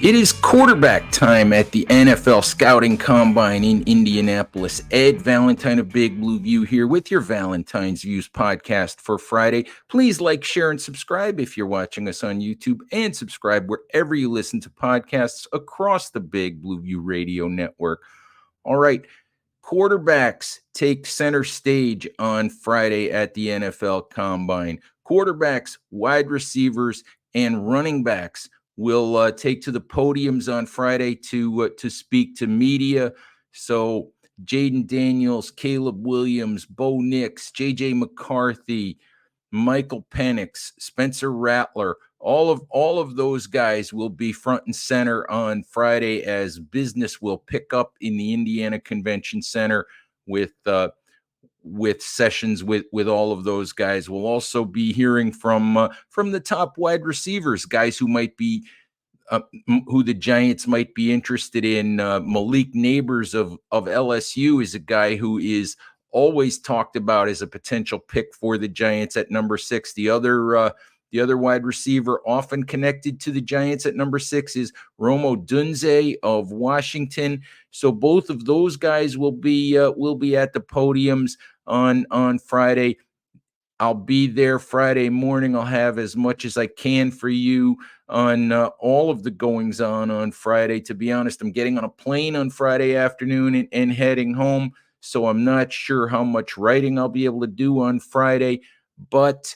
It is quarterback time at the NFL Scouting Combine in Indianapolis. Ed Valentine of Big Blue View here with your Valentine's Views podcast for Friday. Please like, share, and subscribe if you're watching us on YouTube, and subscribe wherever you listen to podcasts across the Big Blue View radio network. All right, quarterbacks take center stage on Friday at the NFL Combine. Quarterbacks, wide receivers, and running backs will take to the podiums on Friday to speak to media. So Jaden Daniels, Caleb Williams, Bo Nix, J.J. McCarthy, Michael Penix, Spencer Rattler, all of those guys will be front and center on Friday as business will pick up in the Indiana Convention Center with sessions with all of those guys. We'll also be hearing from the top wide receivers, guys who might be who the Giants might be interested in. Malik Neighbors of LSU is a guy who is always talked about as a potential pick for the Giants at number 6. The other wide receiver often connected to the Giants at number 6 is Rome Odunze of Washington. So both of those guys will be at the podiums on Friday. I'll be there Friday morning. I'll have as much as I can for you on all of the goings on Friday. To be honest, I'm getting on a plane on Friday afternoon and heading home. So I'm not sure how much writing I'll be able to do on Friday. But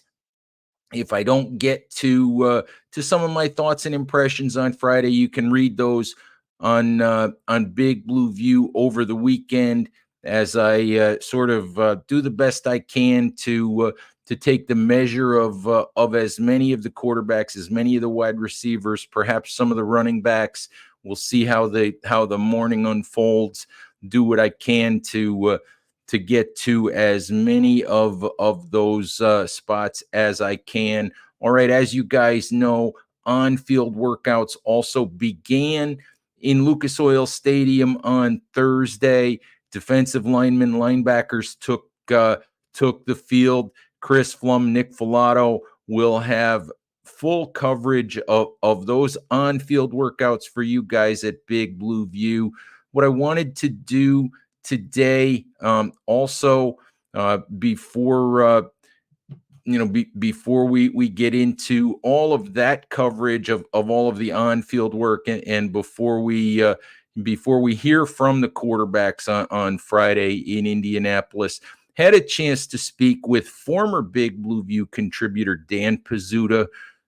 if I don't get to some of my thoughts and impressions on Friday, you can read those on Big Blue View over the weekend as I sort of do the best I can to take the measure of as many of the quarterbacks, as many of the wide receivers, perhaps some of the running backs. We'll see how the morning unfolds. Do what I can to get to as many of those spots as I can. All right, as you guys know, on-field workouts also began in Lucas Oil Stadium on Thursday. Defensive linemen, linebackers took the field. Chris Flum, Nick Filato will have full coverage of those on-field workouts for you guys at Big Blue View. What I wanted to do today, also before before we get into all of that coverage of all of the on-field work, and before we hear from the quarterbacks on Friday in Indianapolis, had a chance to speak with former Big Blue View contributor Dan Pizzuta,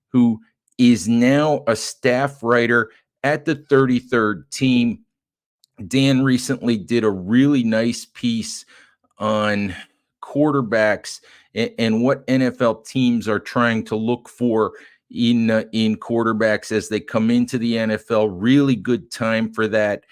who is now a staff writer at the 33rd team. Dan recently did a really nice piece on quarterbacks and what NFL teams are trying to look for in quarterbacks as they come into the NFL. Really good time for that.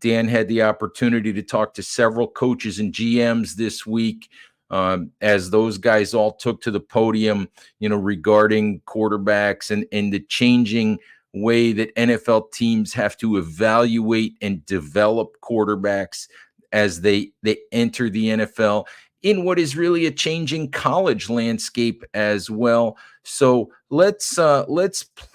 Dan had the opportunity to talk to several coaches and GMs this week as those guys all took to the podium, regarding quarterbacks and the changing way that NFL teams have to evaluate and develop quarterbacks as they enter the NFL in what is really a changing college landscape as well. So let's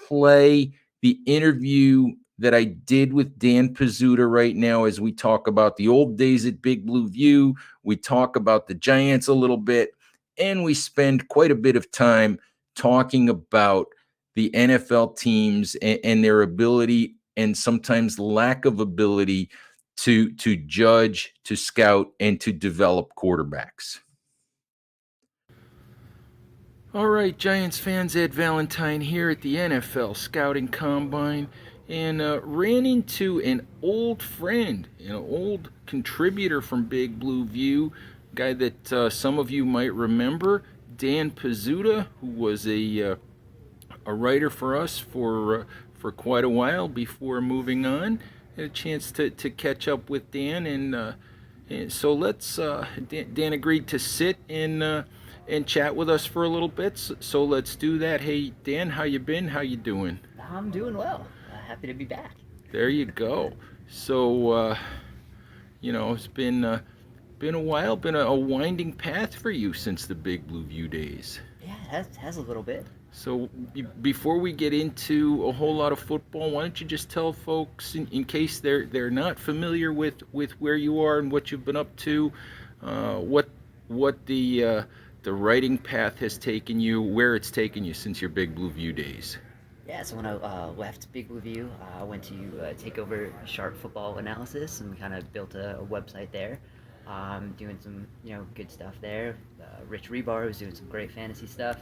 play the interview that I did with Dan Pizzuta right now as we talk about the old days at Big Blue View. We talk about the Giants a little bit, and we spend quite a bit of time talking about the NFL teams and their ability and sometimes lack of ability to judge, to scout, and to develop quarterbacks. All right, Giants fans, Ed Valentine here at the NFL Scouting Combine, and ran into an old friend, an old contributor from Big Blue View, guy that some of you might remember, Dan Pizzuta, who was a writer for us for quite a while before moving on. Had a chance to catch up with Dan, and so let's. Dan agreed to sit and chat with us for a little bit. So let's do that. Hey Dan, how you been? How you doing? I'm doing well. Happy to be back. There you go. So it's been a while, been a winding path for you since the Big Blue View days. Yeah, it has a little bit. So before we get into a whole lot of football, why don't you just tell folks, in case they're not familiar with where you are and what you've been up to, what the writing path has taken you, where it's taken you since your Big Blue View days. Yeah, so when I left Big Blue View, I went to take over Sharp Football Analysis and kind of built a website there. Doing some good stuff there. Rich Rebar was doing some great fantasy stuff.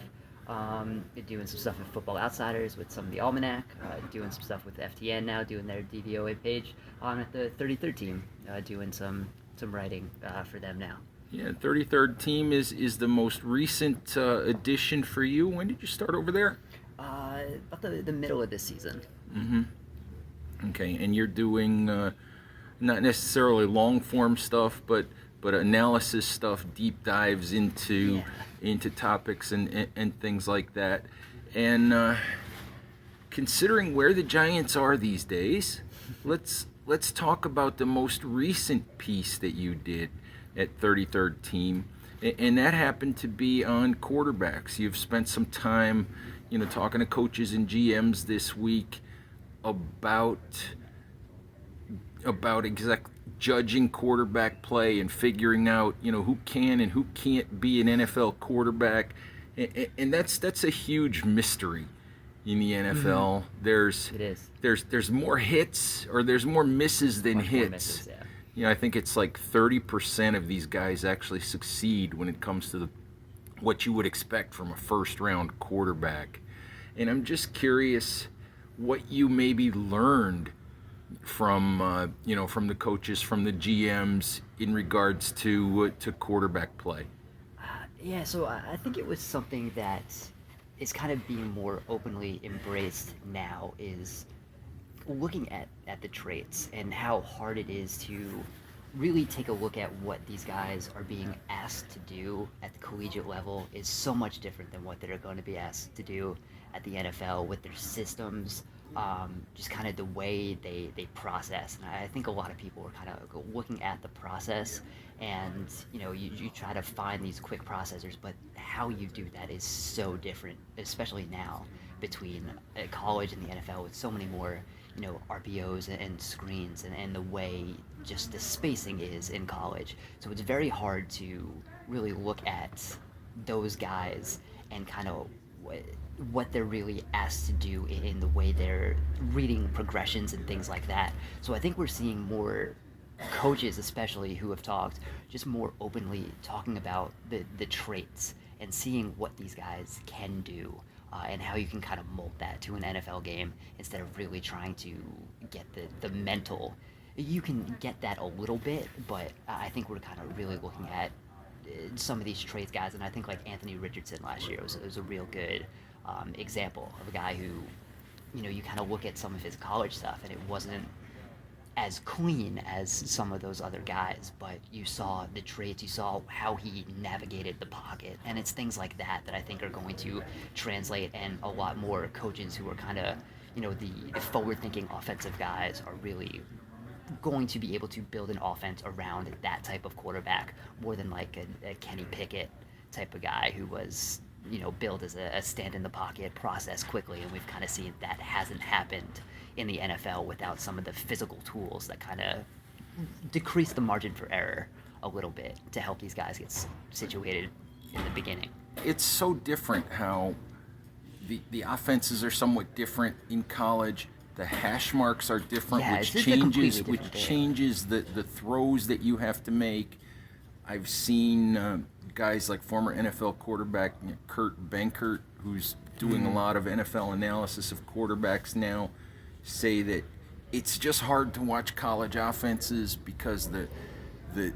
Doing some stuff with Football Outsiders with some of the Almanac. Doing some stuff with FTN now, doing their DVOA page. On at the 33rd team, doing some writing for them now. Yeah, 33rd team is the most recent addition for you. When did you start over there? About the middle of this season. Mm-hmm. Okay, and you're doing not necessarily long form stuff, but analysis stuff, deep dives into topics and things like that. And considering where the Giants are these days, let's talk about the most recent piece that you did at 33rd team, and that happened to be on quarterbacks. You've spent some time, talking to coaches and GMs this week about judging quarterback play and figuring out, who can and who can't be an NFL quarterback, and that's a huge mystery in the NFL. Mm-hmm. There's more hits or there's more misses than Much hits. more misses, yeah. I think it's like 30% of these guys actually succeed when it comes to what you would expect from a first-round quarterback. And I'm just curious what you maybe learned from from the coaches, from the GMs in regards to quarterback play. Yeah, so I think it was something that is kind of being more openly embraced now, is looking at the traits and how hard it is to really take a look at what these guys are being asked to do at the collegiate level is so much different than what they're going to be asked to do at the NFL with their systems, just kind of the way they process. And I think a lot of people are kind of looking at the process, and you try to find these quick processors, but how you do that is so different, especially now between college and the NFL, with so many more RPOs and screens, and the way just the spacing is in college. So it's very hard to really look at those guys and kind of what they're really asked to do in the way they're reading progressions and things like that. So I think we're seeing more coaches, especially, who have talked just more openly talking about the traits and seeing what these guys can do, and how you can kind of mold that to an NFL game instead of really trying to get the mental. You can get that a little bit, but I think we're kind of really looking at some of these traits guys, and I think like Anthony Richardson last year was a real good example of a guy who, you kind of look at some of his college stuff and it wasn't as clean as some of those other guys, but you saw the traits, you saw how he navigated the pocket, and it's things like that I think are going to translate, and a lot more coaches who are kind of, the forward-thinking offensive guys are really going to be able to build an offense around that type of quarterback more than like a Kenny Pickett type of guy who was, built as a stand in the pocket, process quickly, and we've kind of seen that hasn't happened in the NFL without some of the physical tools that kind of decrease the margin for error a little bit to help these guys get situated in the beginning. It's so different how the offenses are somewhat different in college. The hash marks are different, Yeah, which it's just a completely changes different thing. changes the throws that you have to make. I've seen guys like former NFL quarterback Kurt Benkert, who's doing a lot of NFL analysis of quarterbacks now, say that it's just hard to watch college offenses because the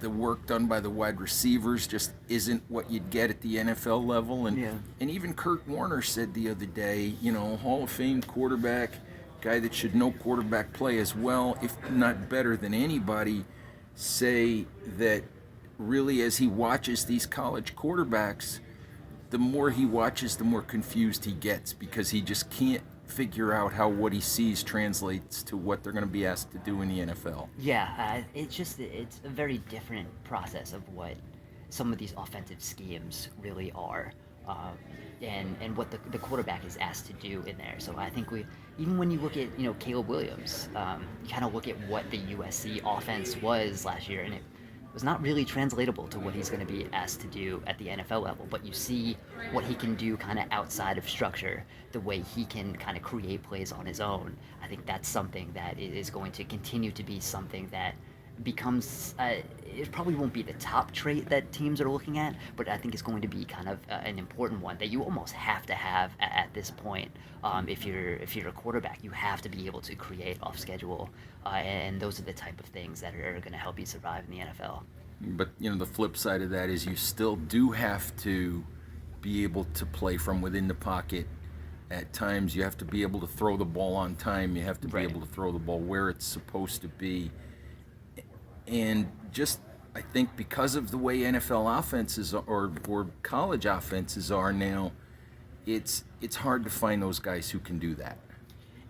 work done by the wide receivers just isn't what you'd get at the NFL level. And even Kurt Warner said the other day, Hall of Fame quarterback, guy that should know quarterback play as well, if not better than anybody, say that really as he watches these college quarterbacks, the more he watches, the more confused he gets, because he just can't figure out how what he sees translates to what they're going to be asked to do in the NFL. Yeah, it's a very different process of what some of these offensive schemes really are. um, and what the quarterback is asked to do in there. So I think we, even when you look at Caleb Williams, you kind of look at what the USC offense was last year, and it was not really translatable to what he's going to be asked to do at the NFL level. But you see what he can do kind of outside of structure, the way he can kind of create plays on his own. I think that's something that is going to continue to be something that becomes it probably won't be the top trait that teams are looking at, but I think it's going to be kind of an important one that you almost have to have at this point. If you're a quarterback, you have to be able to create off schedule, and those are the type of things that are going to help you survive in the NFL. But the flip side of that is you still do have to be able to play from within the pocket. At times, you have to be able to throw the ball on time. You have to be Right. able to throw the ball where it's supposed to be. And just, I think, because of the way NFL offenses or college offenses are now, it's hard to find those guys who can do that.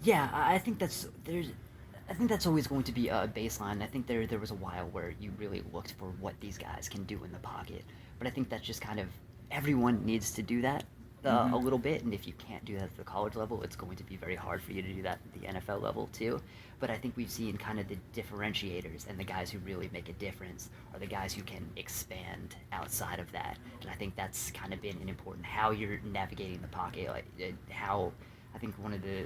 Yeah, I think I think that's always going to be a baseline. I think there was a while where you really looked for what these guys can do in the pocket, but I think that's just kind of everyone needs to do that a little bit, and if you can't do that at the college level, it's going to be very hard for you to do that at the NFL level too. But I think we've seen kind of the differentiators and the guys who really make a difference are the guys who can expand outside of that, and I think that's kind of been an important how you're navigating the pocket, like how I think one of the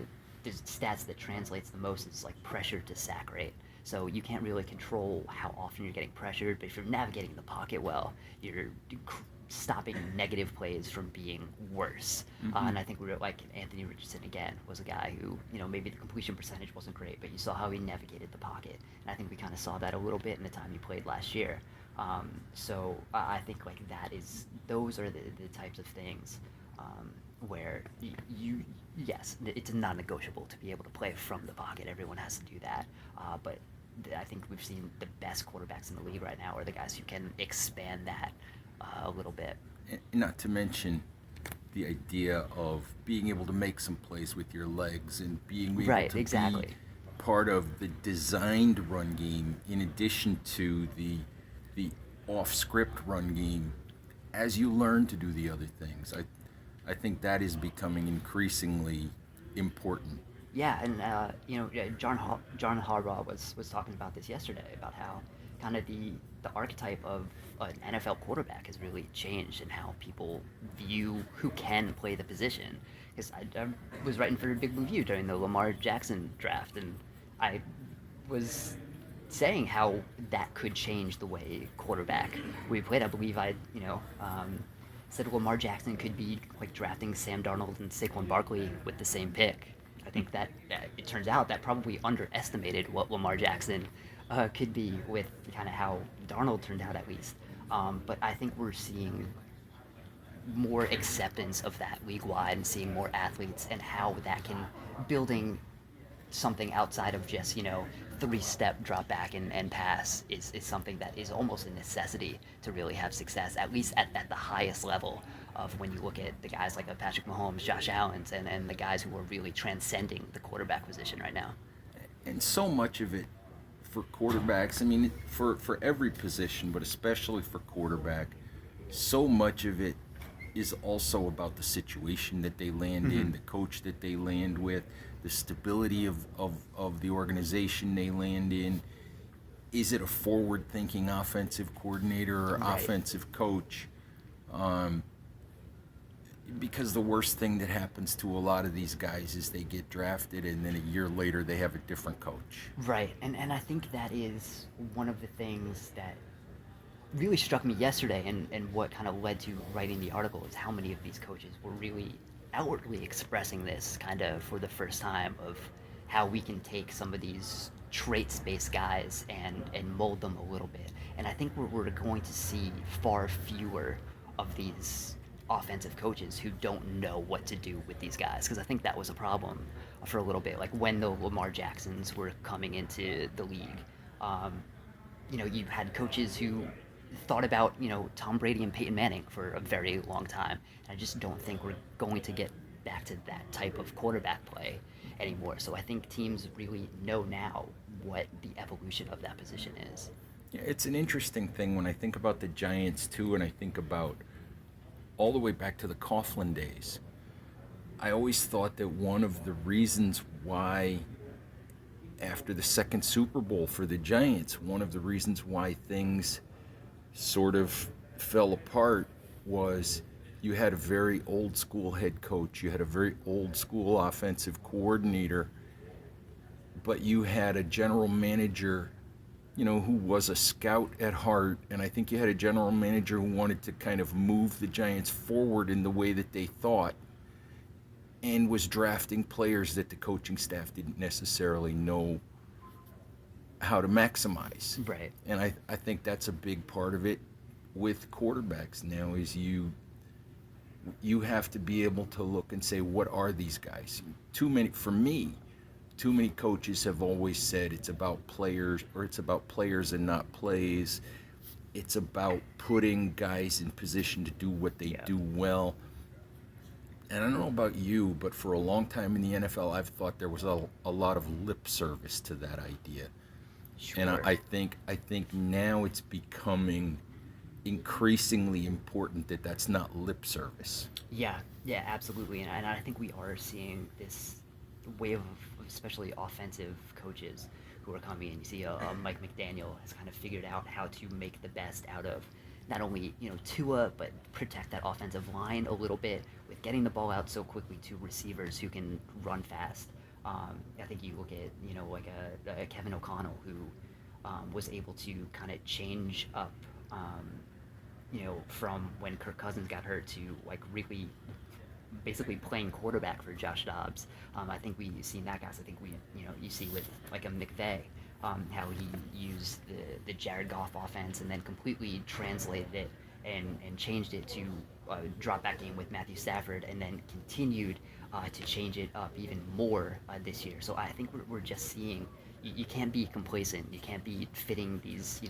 stats that translates the most is like pressure to sack rate. So you can't really control how often you're getting pressured, but if you're navigating the pocket well, you're stopping negative plays from being worse. And I think we were like Anthony Richardson again was a guy who maybe the completion percentage wasn't great, but you saw how he navigated the pocket, and I think we kind of saw that a little bit in the time he played last year. So I think like that is those are the types of things where yes, it's non-negotiable to be able to play from the pocket. Everyone has to do that. But I think we've seen the best quarterbacks in the league right now are the guys who can expand that a little bit. And not to mention the idea of being able to make some plays with your legs and being able Right, to be exactly. part of the designed run game in addition to the off script run game as you learn to do the other things. I think that is becoming increasingly important. Yeah, and John Harbaugh was talking about this yesterday about how kind of the archetype of an NFL quarterback has really changed and how people view who can play the position. Because I was writing for a Big Review during the Lamar Jackson draft, and I was saying how that could change the way quarterback we played. I believe said Lamar Jackson could be like drafting Sam Darnold and Saquon Barkley with the same pick. I think that it turns out that probably underestimated what Lamar Jackson could be with kind of how Darnold turned out at least. But I think we're seeing more acceptance of that league wide and seeing more athletes and how that can building something outside of just three-step drop back and pass is something that is almost a necessity to really have success, at least at the highest level of when you look at the guys like Patrick Mahomes, Josh Allen, and the guys who are really transcending the quarterback position right now. And so much of it for quarterbacks, I mean, for every position, but especially for quarterback, so much of it is also about the situation that they land in, the coach that they land with, the stability of the organization they land in. Is it a forward thinking offensive coordinator or Right. offensive coach? Um, because the worst thing that happens to a lot of these guys is they get drafted and then a year later they have a different coach. Right, and I think that is one of the things that really struck me yesterday and what kind of led to writing the article is how many of these coaches were really outwardly expressing this kind of for the first time of how we can take some of these traits based guys and mold them a little bit. And I think we're going to see far fewer of these offensive coaches who don't know what to do with these guys because I think that was a problem for a little bit like when the Lamar Jacksons were coming into the league. um, you had coaches who thought about, Tom Brady and Peyton Manning for a very long time. And I just don't think we're going to get back to that type of quarterback play anymore. So I think teams really know now what the evolution of that position is. Yeah, it's an interesting thing when I think about the Giants too, and I think about all the way back to the Coughlin days. I always thought that one of the reasons why, after the second Super Bowl for the Giants, one of the reasons why things sort of fell apart was you had a very old school head coach, you had a very old school offensive coordinator, but you had a general manager, who was a scout at heart. And I think you had a general manager who wanted to kind of move the Giants forward in the way that they thought, and was drafting players that the coaching staff didn't necessarily know how to maximize. Right. And I think that's a big part of it with quarterbacks now is you have to be able to look and say, what are these guys? Too many, for me, too many coaches have always said it's about players, or it's about players and not plays. It's about putting guys in position to do what they Yeah. do well. And I don't know about you, but for a long time in the NFL, I've thought there was a lot of lip service to that idea. And Sure. I think now it's becoming increasingly important that that's not lip service. Yeah, yeah, absolutely, and I think we are seeing this wave of especially offensive coaches who are coming in. You see, Mike McDaniel has kind of figured out how to make the best out of not only Tua, but protect that offensive line a little bit with getting the ball out so quickly to receivers who can run fast. I think you look at like a Kevin O'Connell who was able to kind of change up. From when Kirk Cousins got hurt to like really basically playing quarterback for Josh Dobbs. I think we've seen that, guys. I think you see with like a McVay, how he used the Jared Goff offense and then completely translated it and changed it to drop back game with Matthew Stafford, and then continued to change it up even more this year. So I think we're just seeing you can't be complacent. You can't be fitting these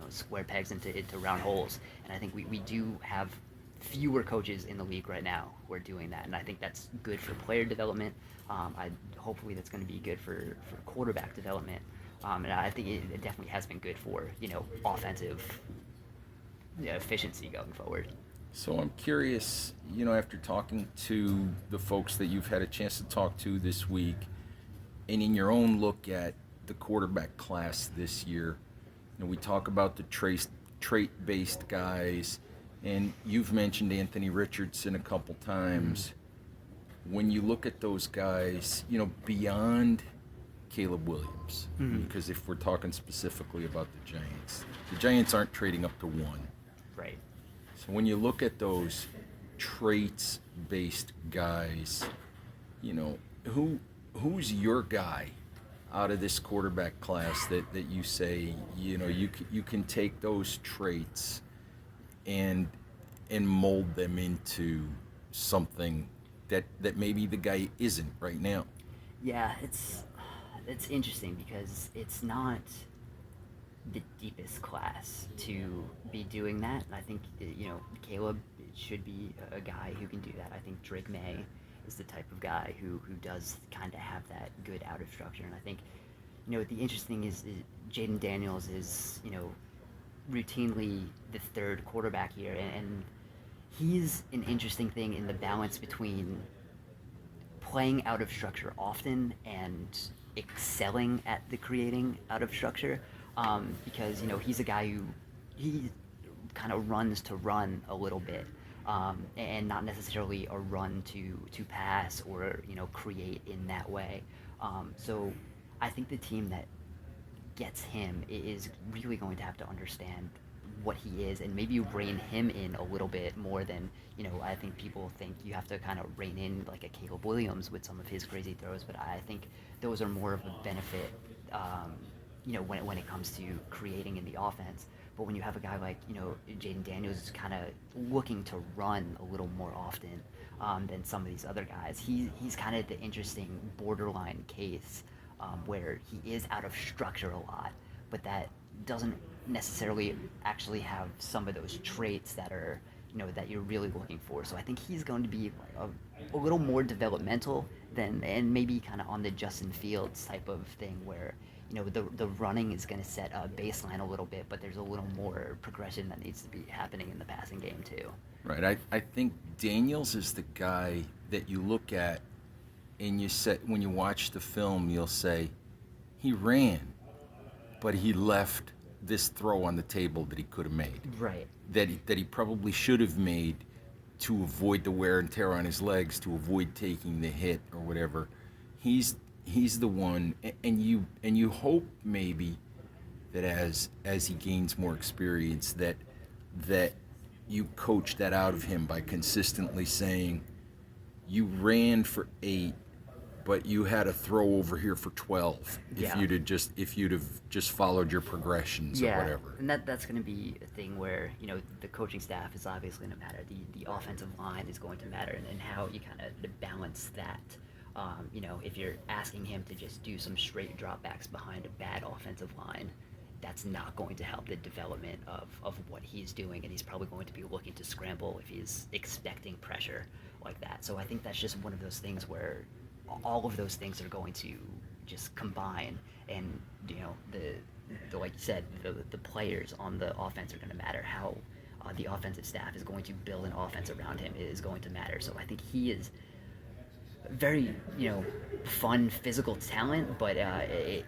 square pegs into round holes. And I think we do have fewer coaches in the league right now who are doing that, and I think that's good for player development. Hopefully that's going to be good for quarterback development, and I think it definitely has been good for offensive efficiency going forward. So I'm curious, after talking to the folks that you've had a chance to talk to this week, and in your own look at the quarterback class this year, we talk about the trait-based guys, and you've mentioned Anthony Richardson a couple times. When you look at those guys, beyond Caleb Williams, because if we're talking specifically about the Giants aren't trading up to one. Right. So when you look at those traits-based guys, who's your guy out of this quarterback class that you say, you can take those traits and mold them into something that maybe the guy isn't right now? Yeah, it's interesting because it's not the deepest class to be doing that. And I think Caleb should be a guy who can do that. I think Drake May is the type of guy who does kind of have that good out of structure. And I think the interesting is Jaden Daniels is routinely the third quarterback here, and he's an interesting thing in the balance between playing out of structure often and excelling at the creating out of structure, because he's a guy who he kind of runs to run a little bit, and not necessarily a run to pass or create in that way. So I think the team that gets him is really going to have to understand what he is and maybe rein him in a little bit more than I think people think you have to kind of rein in like a Caleb Williams with some of his crazy throws, but I think those are more of a benefit when it comes to creating in the offense. But when you have a guy like Jaden Daniels is kind of looking to run a little more often than some of these other guys, he's kind of the interesting borderline case, where he is out of structure a lot, but that doesn't necessarily actually have some of those traits that are that you're really looking for. So I think he's going to be a little more developmental than, and maybe kind of on the Justin Fields type of thing, where the running is going to set a baseline a little bit, but there's a little more progression that needs to be happening in the passing game too. Right. I think Daniels is the guy that you look at and you say, when you watch the film, you'll say, he ran, but he left this throw on the table that he could have made, Right. that he probably should have made to avoid the wear and tear on his legs, to avoid taking the hit or whatever. He's he's the one, and you hope maybe that as he gains more experience, that you coach that out of him by consistently saying, you ran for 8, but you had a throw over here for 12 Yeah. if you'd have just followed your progressions or Yeah, whatever. and that's going to be a thing where the coaching staff is obviously going to matter. The offensive line is going to matter, and how you kind of balance that. If you're asking him to just do some straight dropbacks behind a bad offensive line, that's not going to help the development of what he's doing, and he's probably going to be looking to scramble if he's expecting pressure like that. So I think that's just one of those things where all of those things are going to just combine, and the like you said, the players on the offense are going to matter. How the offensive staff is going to build an offense around him is going to matter. So I think he is very fun physical talent, but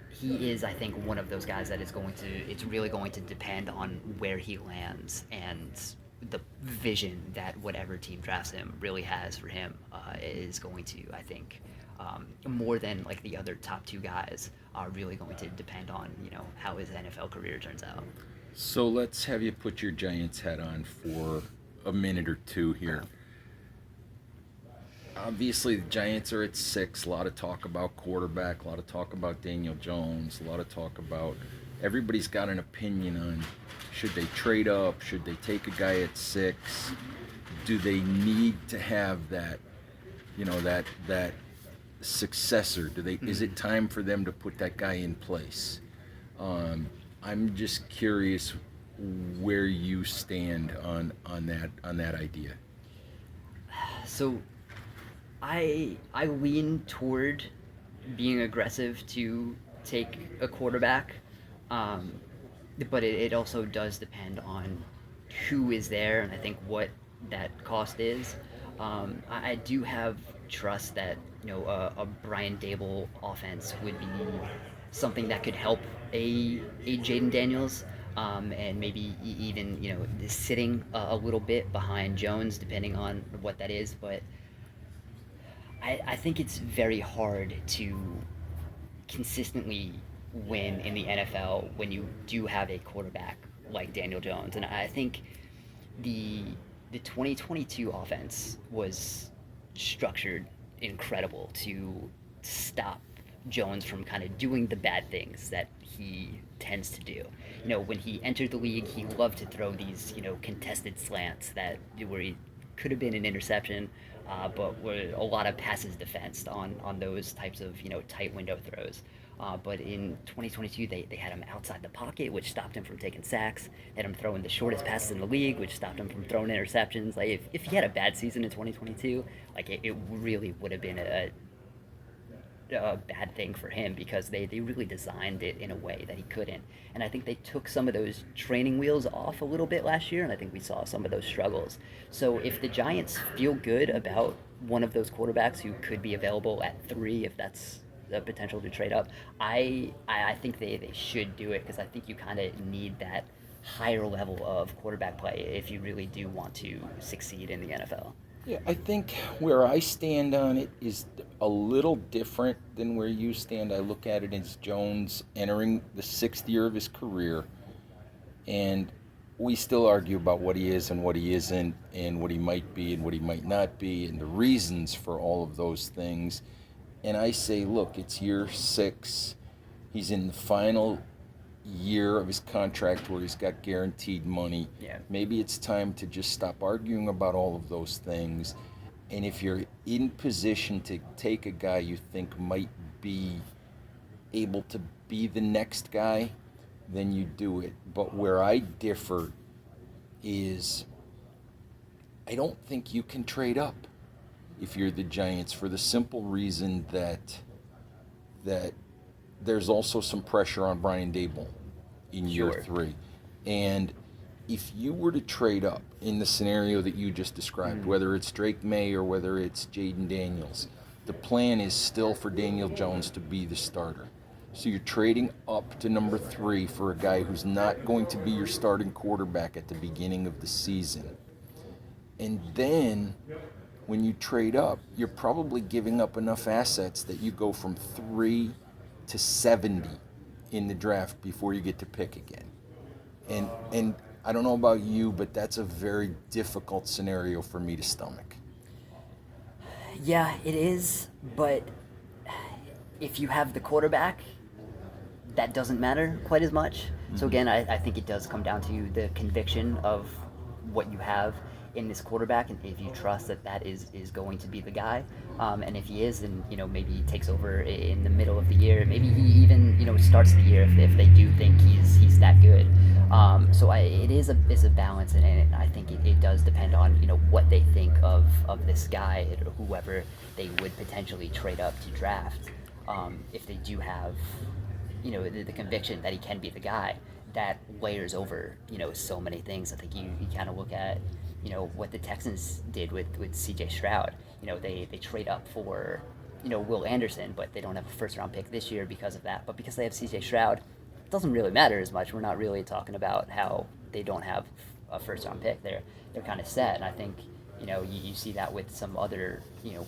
he is, I think, one of those guys that is going to, it's really going to depend on where he lands and the vision that whatever team drafts him really has for him is going to, I think, more than like the other top 2 guys, are really going to depend on how his NFL career turns out. So let's have you put your Giants hat on for a minute or two here. Obviously, the Giants are at 6. A lot of talk about quarterback, a lot of talk about Daniel Jones, a lot of talk about, everybody's got an opinion on, should they trade up, should they take a guy at 6, do they need to have that, that successor? Do they? Is it time for them to put that guy in place? I'm just curious where you stand on that idea. So I lean toward being aggressive to take a quarterback, um, but it also does depend on who is there, and I think what that cost is. I do have trust that a Brian Dable offense would be something that could help a Jaden Daniels, and maybe even sitting a little bit behind Jones, depending on what that is. But I think it's very hard to consistently win in the NFL when you do have a quarterback like Daniel Jones. And I think the the 2022 offense was structured incredible to stop Jones from kind of doing the bad things that he tends to do. When he entered the league, he loved to throw these, contested slants that where he could have been an interception, but were a lot of passes defensed on those types of tight window throws. But in 2022, they had him outside the pocket, which stopped him from taking sacks. They had him throwing the shortest passes in the league, which stopped him from throwing interceptions. Like if he had a bad season in 2022, like it really would have been a bad thing for him, because they really designed it in a way that he couldn't. And I think they took some of those training wheels off a little bit last year, and I think we saw some of those struggles. So if the Giants feel good about one of those quarterbacks who could be available at 3, if that's the potential to trade up, I think they should do it, because I think you kind of need that higher level of quarterback play if you really do want to succeed in the NFL. Yeah, I think where I stand on it is a little different than where you stand. I look at it as Jones entering the 6th year of his career, and we still argue about what he is and what he isn't, and what he might be and what he might not be, and the reasons for all of those things. And I say, look, it's year 6. He's in the final year of his contract where he's got guaranteed money. Yeah. Maybe it's time to just stop arguing about all of those things. And if you're in position to take a guy you think might be able to be the next guy, then you do it. But where I differ is, I don't think you can trade up if you're the Giants, for the simple reason that there's also some pressure on Brian Dable in year Sure. 3. And if you were to trade up in the scenario that you just described, Mm. whether it's Drake May or whether it's Jaden Daniels, the plan is still for Daniel Jones to be the starter. So you're trading up to number 3 for a guy who's not going to be your starting quarterback at the beginning of the season. And then when you trade up, you're probably giving up enough assets that you go from 3 to 70 in the draft before you get to pick again. And I don't know about you, but that's a very difficult scenario for me to stomach. Yeah, it is, but if you have the quarterback, that doesn't matter quite as much. So Mm-hmm. again, I think it does come down to the conviction of what you have in this quarterback, and if you trust that that is going to be the guy, and if he is, then maybe he takes over in the middle of the year. Maybe he even starts the year if they do think he's that good. So it is a balance, and I think it does depend on what they think of this guy or whoever they would potentially trade up to draft. If they do have the conviction that he can be the guy, that layers over so many things. I think you kind of look at what the Texans did with C.J. Stroud. They trade up for Will Anderson, but they don't have a first round pick this year because of that. But because they have C.J. Stroud, it doesn't really matter as much. We're not really talking about how they don't have a first round pick. They're kind of set, and I think you see that with some other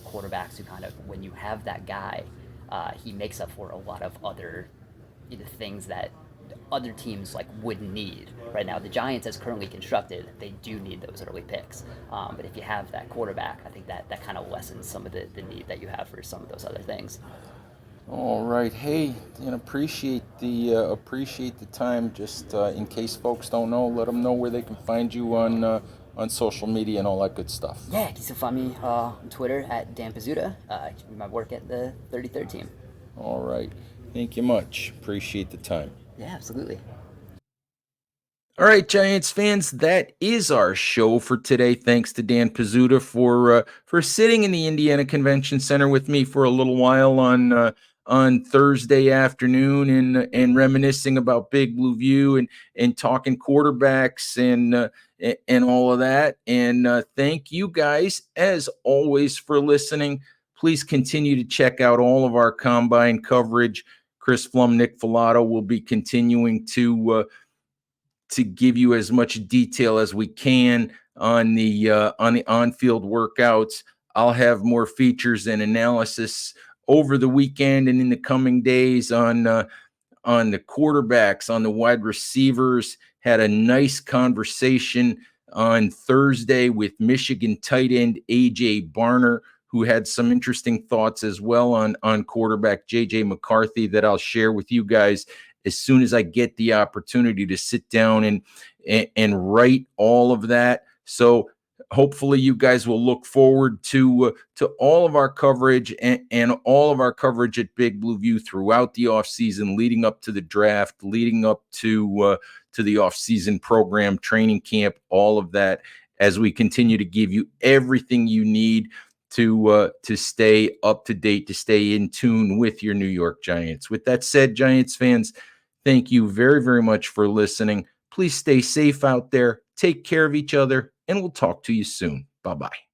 quarterbacks who kind of, when you have that guy, he makes up for a lot of other things that other teams like wouldn't need right now. The Giants, as currently constructed, they do need those early picks. But if you have that quarterback, I think that kind of lessens some of the need that you have for some of those other things. All right, hey, and appreciate the time. Just in case folks don't know, let them know where they can find you on social media and all that good stuff. Yeah, you can find me on Twitter at Dan Pizzuta. My work at the 33rd team. All right, thank you much. Appreciate the time. Yeah, absolutely. All right, Giants fans, that is our show for today. Thanks to Dan Pizzuta for sitting in the Indiana Convention Center with me for a little while on Thursday afternoon and reminiscing about Big Blue View and talking quarterbacks and all of that. And thank you guys as always for listening. Please continue to check out all of our combine coverage. Chris Flum, Nick Filato will be continuing to give you as much detail as we can on the on-field workouts. I'll have more features and analysis over the weekend and in the coming days on the quarterbacks, on the wide receivers. Had a nice conversation on Thursday with Michigan tight end AJ Barner, who had some interesting thoughts as well on quarterback JJ McCarthy that I'll share with you guys as soon as I get the opportunity to sit down and write all of that. So hopefully you guys will look forward to all of our coverage and all of our coverage at Big Blue View throughout the offseason, leading up to the draft, leading up to the offseason program, training camp, all of that, as we continue to give you everything you need to stay up to date, to stay in tune with your New York Giants. With that said, Giants fans, thank you very, very much for listening. Please stay safe out there. Take care of each other, and we'll talk to you soon. Bye-bye.